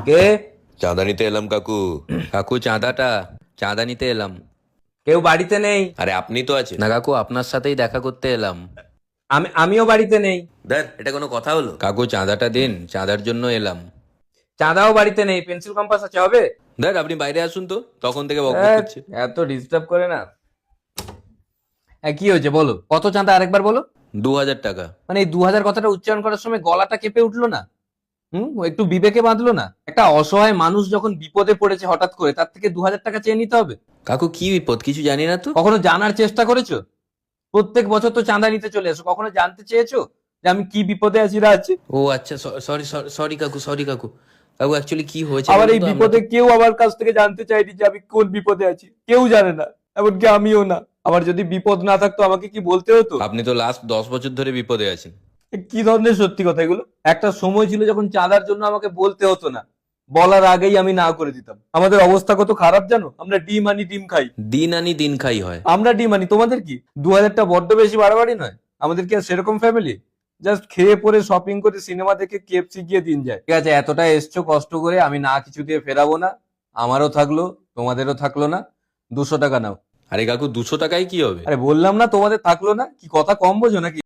কে? চাঁদা নিতে এলাম কাকু। কাকু চাঁদা নিতে এলাম। কেউ বাড়িতে নেই। আরে আপনি তো আছেন। না কাকু, আপনার সাথেই দেখা করতে এলাম। আমিও বাড়িতে নেই। দেখ এটা কোনো কথা হলো? কাকু চাঁদাটা দিন, চাঁদার জন্য এলাম। চাঁদাও বাড়িতে নেই। পেন্সিল কম্পাস আছে, হবে? দেখ আপনি বাইরে আসুন তো, তখন থেকে বকবক ধ্যাৎ, করছে। এত ডিস্টার্ব করে না। কি হয়েছে বলো, কত চাঁদা আরেকবার বলো। 2000 টাকা। মানে এই 2000 কথাটা উচ্চারণ করার সময় গলাটা কেঁপে উঠলো না? একটু বিবেকে বাঁধলো না? একটা অসহায় মানুষ যখন বিপদে পড়েছে হঠাৎ করে, তার থেকে 2000 টাকা চেয়ে নিতে হবে? কাকু কি বিপদ কিছু জানি না তো। কখনো জানার চেষ্টা করেছো? প্রত্যেক বছর তো চাঁদা নিতে চলে এসো, কখনো জানতে চেয়েছো যে আমি কি বিপদে আছি না আছি? ও আচ্ছা, সরি কাকু, কাকু অ্যাকচুয়ালি কি হয়েছে আবার বলুন এই তো, আমরা বিপদে তো- কেউ আমার কাছ থেকে জানতে চাইনি যে আমি কোন বিপদে আছি, কেউ জানে না, এমনকি আমিও না। আমার যদি বিপদ না থাকতো আমাকে কি বলতে হতো? আপনি তো লাস্ট 10 বছর ধরে বিপদে আছেন। এ কি ধরনের সত্যি কথা এগুলো? একটা সময় ছিল যখন চাঁদার জন্য আমাকে বলতে হতো না, বলার আগেই আমি না করে দিতাম। আমাদের অবস্থা কত খারাপ জানো? আমরা ডিম আনি ডিম খাই। দিন আনি দিন খাই হয়। আমরা ডিম আনি, তোমাদের কি 2000টা বড্ড বেশি বাড়াবাড়ি নয়? আমাদের কি আর সেরকম ফ্যামিলি? জাস্ট খেয়ে পরে শপিং করে সিনেমা দেখে কেএফসি গিয়ে দিন যায়। ঠিক আছে, এতটা এসছো কষ্ট করে, আমি না কিছু দিয়ে ফেরাবো না। আমারও থাকলো, তোমাদেরও থাকলো না। 200 টাকা নাও। আরে কাকু 200 টাকায় কি হবে? আরে বললাম না তোমাদের থাকলো না, কি কথা কম বোঝো নাকি?